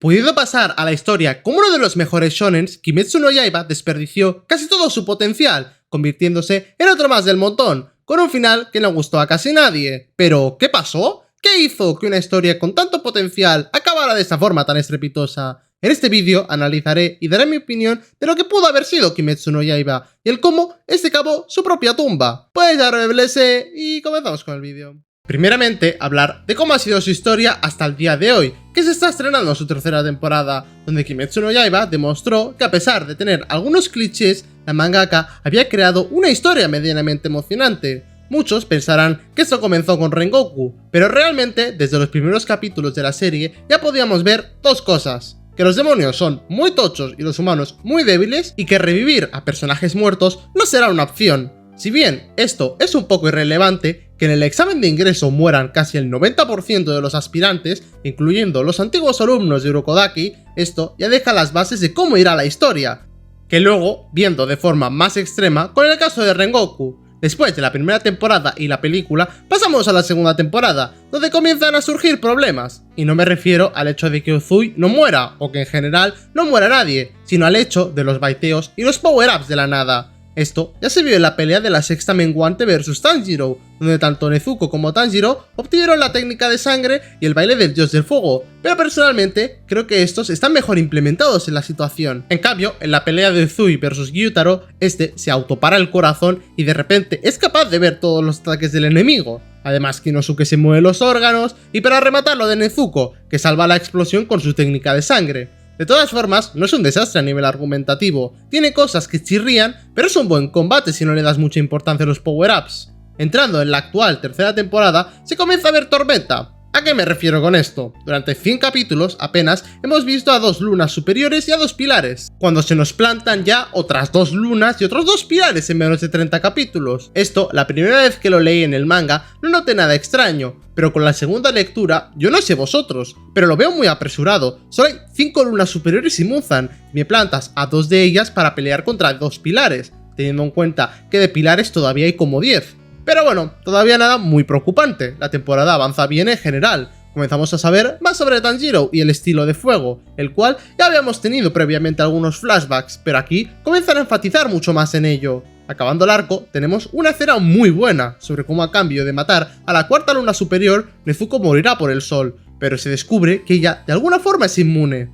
Pudiendo pasar a la historia como uno de los mejores shonens, Kimetsu no Yaiba desperdició casi todo su potencial, convirtiéndose en otro más del montón, con un final que no gustó a casi nadie. Pero, ¿qué pasó? ¿Qué hizo que una historia con tanto potencial acabara de esta forma tan estrepitosa? En este vídeo analizaré y daré mi opinión de lo que pudo haber sido Kimetsu no Yaiba y el cómo este cavó su propia tumba. Pues ya revelese y comenzamos con el vídeo. Primeramente, hablar de cómo ha sido su historia hasta el día de hoy, que se está estrenando su tercera temporada, donde Kimetsu no Yaiba demostró que a pesar de tener algunos clichés, la mangaka había creado una historia medianamente emocionante. Muchos pensarán que esto comenzó con Rengoku, pero realmente desde los primeros capítulos de la serie ya podíamos ver dos cosas: que los demonios son muy tochos y los humanos muy débiles, y que revivir a personajes muertos no será una opción. Si bien esto es un poco irrelevante, que en el examen de ingreso mueran casi el 90% de los aspirantes, incluyendo los antiguos alumnos de Urokodaki, esto ya deja las bases de cómo irá la historia, que luego, viendo de forma más extrema con el caso de Rengoku. Después de la primera temporada y la película, pasamos a la segunda temporada, donde comienzan a surgir problemas. Y no me refiero al hecho de que Uzui no muera, o que en general no muera nadie, sino al hecho de los baiteos y los power-ups de la nada. Esto ya se vio en la pelea de la sexta menguante vs Tanjiro, donde tanto Nezuko como Tanjiro obtuvieron la técnica de sangre y el baile del dios del fuego, pero personalmente creo que estos están mejor implementados en la situación. En cambio, en la pelea de Uzui vs Gyutaro, este se autopara el corazón y de repente es capaz de ver todos los ataques del enemigo. Además, Kinosuke se mueve los órganos, y para rematar lo de Nezuko, que salva la explosión con su técnica de sangre. De todas formas, no es un desastre a nivel argumentativo, tiene cosas que chirrían, pero es un buen combate si no le das mucha importancia a los power-ups. Entrando en la actual tercera temporada, se comienza a ver tormenta. ¿A qué me refiero con esto? Durante 100 capítulos apenas hemos visto a 2 lunas superiores y a 2 pilares, cuando se nos plantan ya otras 2 lunas y otros 2 pilares en menos de 30 capítulos. Esto, la primera vez que lo leí en el manga, no noté nada extraño, pero con la segunda lectura, yo no sé vosotros, pero lo veo muy apresurado. Solo hay 5 lunas superiores y Muzan, y me plantas a 2 de ellas para pelear contra 2 pilares, teniendo en cuenta que de pilares todavía hay como 10. Pero bueno, todavía nada muy preocupante, la temporada avanza bien en general. Comenzamos a saber más sobre Tanjiro y el estilo de fuego, el cual ya habíamos tenido previamente algunos flashbacks, pero aquí comienzan a enfatizar mucho más en ello. Acabando el arco, tenemos una escena muy buena sobre cómo a cambio de matar a la cuarta luna superior, Nezuko morirá por el sol, pero se descubre que ella de alguna forma es inmune.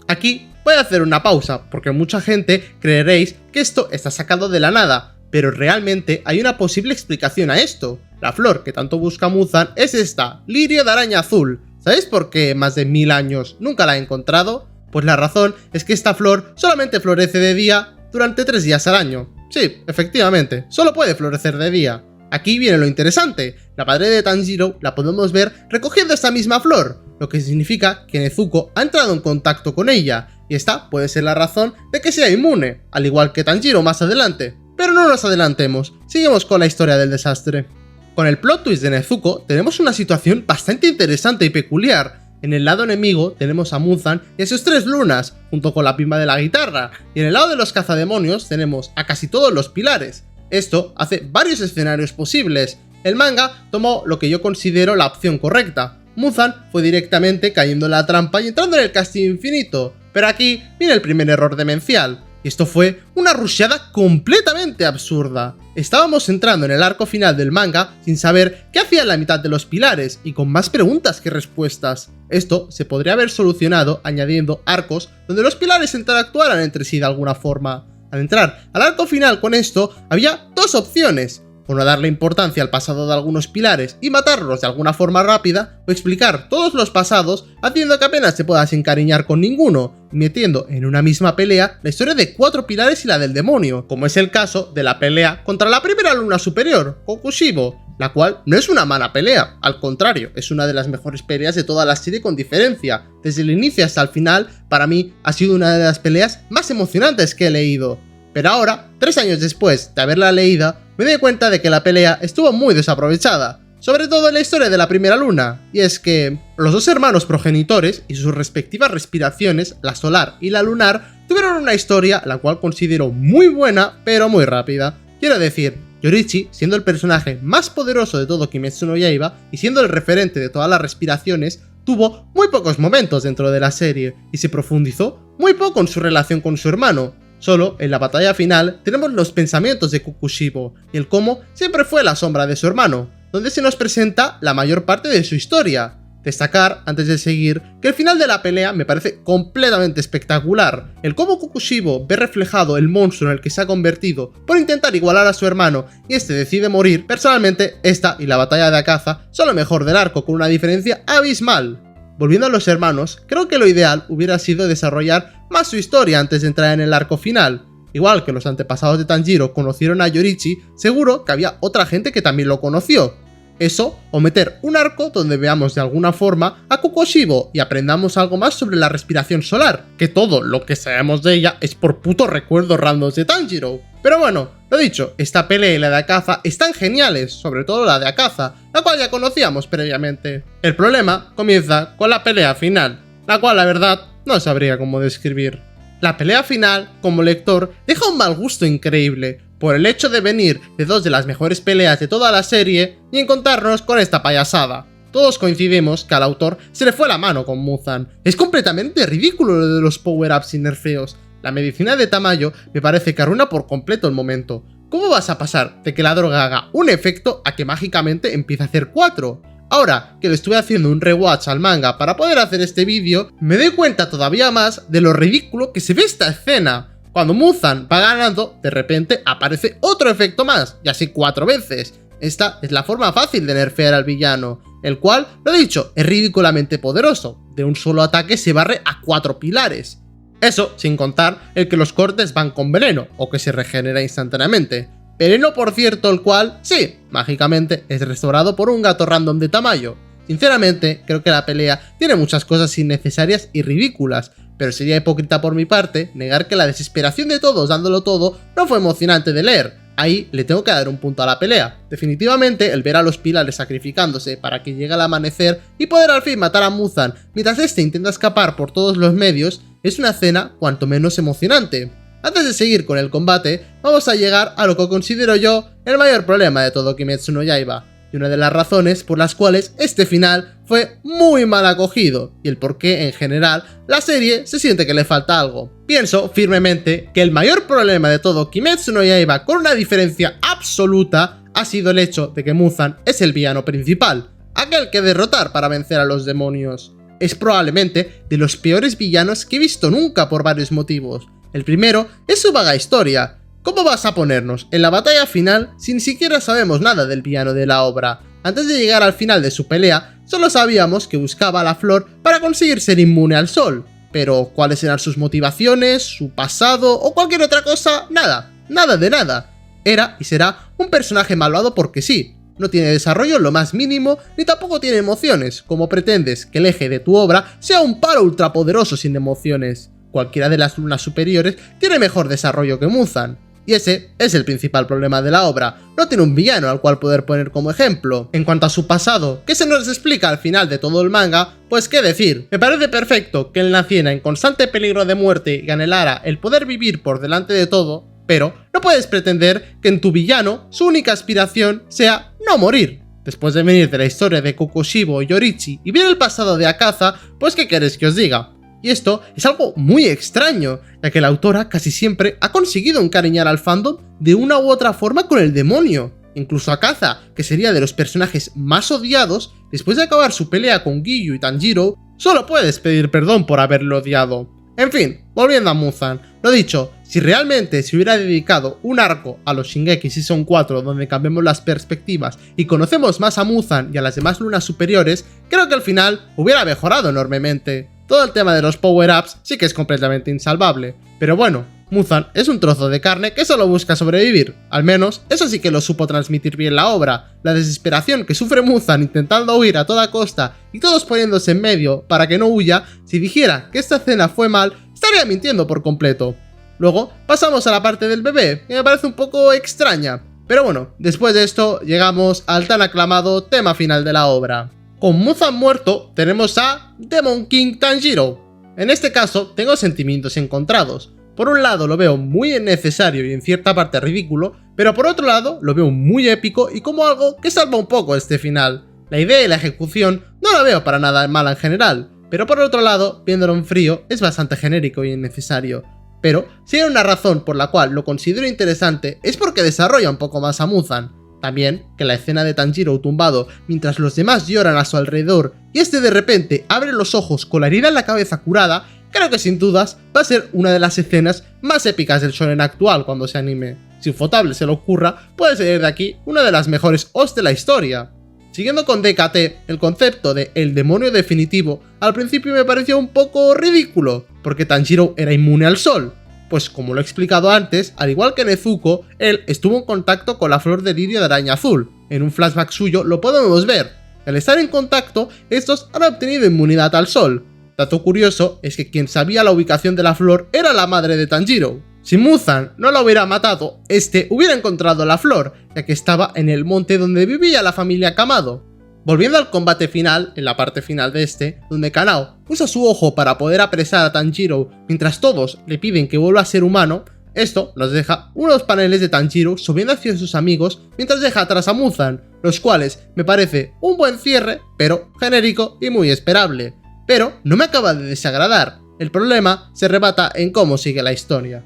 Aquí voy a hacer una pausa, porque mucha gente creeréis que esto está sacado de la nada, pero realmente hay una posible explicación a esto. La flor que tanto busca Muzan es esta, lirio de araña azul. ¿Sabéis por qué más de 1000 años nunca la he encontrado? Pues la razón es que esta flor solamente florece de día durante 3 días al año. Sí, efectivamente, solo puede florecer de día. Aquí viene lo interesante, la madre de Tanjiro la podemos ver recogiendo esta misma flor, lo que significa que Nezuko ha entrado en contacto con ella, y esta puede ser la razón de que sea inmune, al igual que Tanjiro más adelante. Pero no nos adelantemos, seguimos con la historia del desastre. Con el plot twist de Nezuko tenemos una situación bastante interesante y peculiar. En el lado enemigo tenemos a Muzan y a sus 3 lunas, junto con la pimba de la guitarra, y en el lado de los cazademonios tenemos a casi todos los pilares. Esto hace varios escenarios posibles. El manga tomó lo que yo considero la opción correcta. Muzan fue directamente cayendo en la trampa y entrando en el castillo infinito, pero aquí viene el primer error demencial. Y esto fue una rusheada completamente absurda. Estábamos entrando en el arco final del manga sin saber qué hacía la mitad de los pilares y con más preguntas que respuestas. Esto se podría haber solucionado añadiendo arcos donde los pilares interactuaran entre sí de alguna forma. Al entrar al arco final con esto, había 2 opciones: o no darle importancia al pasado de algunos pilares y matarlos de alguna forma rápida, o explicar todos los pasados haciendo que apenas te puedas encariñar con ninguno, y metiendo en una misma pelea la historia de 4 pilares y la del demonio, como es el caso de la pelea contra la primera luna superior, Kokushibo, la cual no es una mala pelea, al contrario, es una de las mejores peleas de toda la serie con diferencia. Desde el inicio hasta el final, para mí ha sido una de las peleas más emocionantes que he leído. Pero ahora, 3 años después de haberla leída, me doy cuenta de que la pelea estuvo muy desaprovechada, sobre todo en la historia de la primera luna, y es que los 2 hermanos progenitores y sus respectivas respiraciones, la solar y la lunar, tuvieron una historia la cual considero muy buena, pero muy rápida. Quiero decir, Yorichi, siendo el personaje más poderoso de todo Kimetsu no Yaiba y siendo el referente de todas las respiraciones, tuvo muy pocos momentos dentro de la serie y se profundizó muy poco en su relación con su hermano. Solo en la batalla final tenemos los pensamientos de Kokushibo y el cómo siempre fue la sombra de su hermano, donde se nos presenta la mayor parte de su historia. Destacar, antes de seguir, que el final de la pelea me parece completamente espectacular. El cómo Kokushibo ve reflejado el monstruo en el que se ha convertido por intentar igualar a su hermano y este decide morir. Personalmente, esta y la batalla de Akaza son lo mejor del arco, con una diferencia abismal. Volviendo a los hermanos, creo que lo ideal hubiera sido desarrollar más su historia antes de entrar en el arco final. Igual que los antepasados de Tanjiro conocieron a Yorichi, seguro que había otra gente que también lo conoció. Eso, o meter un arco donde veamos de alguna forma a Kokushibo y aprendamos algo más sobre la respiración solar, que todo lo que sabemos de ella es por putos recuerdos randoms de Tanjiro. Pero bueno, lo dicho, esta pelea y la de Akaza están geniales, sobre todo la de Akaza, la cual ya conocíamos previamente. El problema comienza con la pelea final, la cual la verdad no sabría cómo describir. La pelea final, como lector, deja un mal gusto increíble, por el hecho de venir de dos de las mejores peleas de toda la serie y encontrarnos con esta payasada. Todos coincidimos que al autor se le fue la mano con Muzan. Es completamente ridículo lo de los power-ups y nerfeos. La medicina de Tamayo me parece que arruina por completo el momento. ¿Cómo vas a pasar de que la droga haga un efecto a que mágicamente empiece a hacer 4? Ahora que le estuve haciendo un rewatch al manga para poder hacer este vídeo, me doy cuenta todavía más de lo ridículo que se ve esta escena. Cuando Muzan va ganando, de repente aparece otro efecto más, y así 4 veces. Esta es la forma fácil de nerfear al villano, el cual, lo dicho, es ridículamente poderoso. De un solo ataque se barre a 4 pilares. Eso sin contar el que los cortes van con veneno, o que se regenera instantáneamente. Veneno, por cierto, el cual, sí, mágicamente es restaurado por un gato random de Tamayo. Sinceramente, creo que la pelea tiene muchas cosas innecesarias y ridículas, pero sería hipócrita por mi parte negar que la desesperación de todos dándolo todo no fue emocionante de leer. Ahí le tengo que dar un punto a la pelea. Definitivamente, el ver a los pilares sacrificándose para que llegue el amanecer y poder al fin matar a Muzan mientras este intenta escapar por todos los medios es una escena cuanto menos emocionante. Antes de seguir con el combate, vamos a llegar a lo que considero yo el mayor problema de todo Kimetsu no Yaiba, y una de las razones por las cuales este final fue muy mal acogido, y el por qué en general la serie se siente que le falta algo. Pienso firmemente que el mayor problema de todo Kimetsu no Yaiba, con una diferencia absoluta, ha sido el hecho de que Muzan es el villano principal, aquel que derrotar para vencer a los demonios. Es probablemente de los peores villanos que he visto nunca por varios motivos. El primero es su vaga historia. ¿Cómo vas a ponernos en la batalla final si ni siquiera sabemos nada del villano de la obra? Antes de llegar al final de su pelea, solo sabíamos que buscaba la flor para conseguir ser inmune al sol. Pero, ¿cuáles eran sus motivaciones, su pasado o cualquier otra cosa? Nada, nada de nada. Era y será un personaje malvado porque sí. No tiene desarrollo lo más mínimo, ni tampoco tiene emociones, como pretendes que el eje de tu obra sea un palo ultrapoderoso sin emociones. Cualquiera de las lunas superiores tiene mejor desarrollo que Muzan. Y ese es el principal problema de la obra, no tiene un villano al cual poder poner como ejemplo. En cuanto a su pasado, que se nos explica al final de todo el manga, pues qué decir, me parece perfecto que él naciera en constante peligro de muerte y anhelara el poder vivir por delante de todo, pero no puedes pretender que en tu villano su única aspiración sea no morir. Después de venir de la historia de Kokushibo y Yorichi y ver el pasado de Akaza, pues qué queréis que os diga. Y esto es algo muy extraño, ya que la autora casi siempre ha conseguido encariñar al fandom de una u otra forma con el demonio. Incluso Akaza, que sería de los personajes más odiados, después de acabar su pelea con Giyu y Tanjiro, solo puedes pedir perdón por haberlo odiado. En fin, volviendo a Muzan, lo dicho, si realmente se hubiera dedicado un arco a los Shingeki Season 4 donde cambiamos las perspectivas y conocemos más a Muzan y a las demás lunas superiores, creo que al final hubiera mejorado enormemente. Todo el tema de los power-ups sí que es completamente insalvable, pero bueno, Muzan es un trozo de carne que solo busca sobrevivir, al menos eso sí que lo supo transmitir bien la obra. La desesperación que sufre Muzan intentando huir a toda costa y todos poniéndose en medio para que no huya, si dijera que esta escena fue mal, estaría mintiendo por completo. Luego pasamos a la parte del bebé, que me parece un poco extraña, pero bueno, después de esto llegamos al tan aclamado tema final de la obra. Con Muzan muerto tenemos a Demon King Tanjiro. En este caso tengo sentimientos encontrados. Por un lado lo veo muy innecesario y en cierta parte ridículo, pero por otro lado lo veo muy épico y como algo que salva un poco este final. La idea y la ejecución no la veo para nada mala en general, pero por otro lado, viéndolo en frío, es bastante genérico y innecesario. Pero si hay una razón por la cual lo considero interesante es porque desarrolla un poco más a Muzan. También que la escena de Tanjiro tumbado mientras los demás lloran a su alrededor y este de repente abre los ojos con la herida en la cabeza curada, creo que sin dudas va a ser una de las escenas más épicas del shonen actual cuando se anime. Si Ufotable se le ocurra, puede salir de aquí una de las mejores OST de la historia. Siguiendo con DKT, el concepto de el demonio definitivo al principio me pareció un poco ridículo, porque Tanjiro era inmune al sol. Pues como lo he explicado antes, al igual que Nezuko, él estuvo en contacto con la flor de lirio de araña azul. En un flashback suyo lo podemos ver. Al estar en contacto, estos han obtenido inmunidad al sol. Dato curioso es que quien sabía la ubicación de la flor era la madre de Tanjiro. Si Muzan no la hubiera matado, este hubiera encontrado la flor, ya que estaba en el monte donde vivía la familia Kamado. Volviendo al combate final, en la parte final de este, donde Kanao usa su ojo para poder apresar a Tanjiro mientras todos le piden que vuelva a ser humano, esto nos deja unos paneles de Tanjiro subiendo hacia sus amigos mientras deja atrás a Muzan, los cuales me parece un buen cierre, pero genérico y muy esperable. Pero no me acaba de desagradar, el problema se rebata en cómo sigue la historia.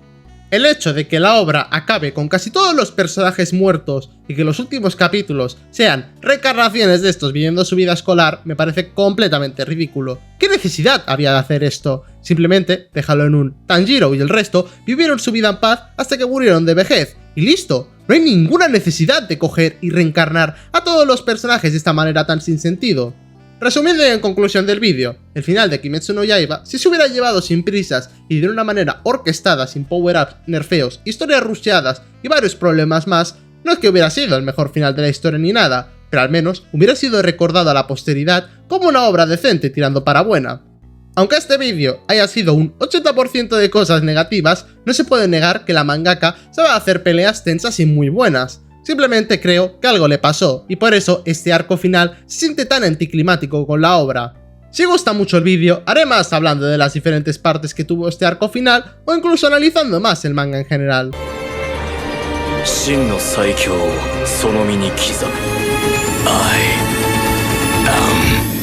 El hecho de que la obra acabe con casi todos los personajes muertos y que los últimos capítulos sean reencarnaciones de estos viviendo su vida escolar me parece completamente ridículo. ¿Qué necesidad había de hacer esto? Simplemente déjalo en un Tanjiro y el resto vivieron su vida en paz hasta que murieron de vejez y listo. No hay ninguna necesidad de coger y reencarnar a todos los personajes de esta manera tan sin sentido. Resumiendo y en conclusión del vídeo, el final de Kimetsu no Yaiba, si se hubiera llevado sin prisas y de una manera orquestada sin power-ups, nerfeos, historias rusheadas y varios problemas más, no es que hubiera sido el mejor final de la historia ni nada, pero al menos hubiera sido recordado a la posteridad como una obra decente tirando para buena. Aunque este vídeo haya sido un 80% de cosas negativas, no se puede negar que la mangaka sabe hacer peleas tensas y muy buenas. Simplemente creo que algo le pasó, y por eso este arco final se siente tan anticlimático con la obra. Si gusta mucho el vídeo, haré más hablando de las diferentes partes que tuvo este arco final, o incluso analizando más el manga en general. 真の最強をその身に刻む。I am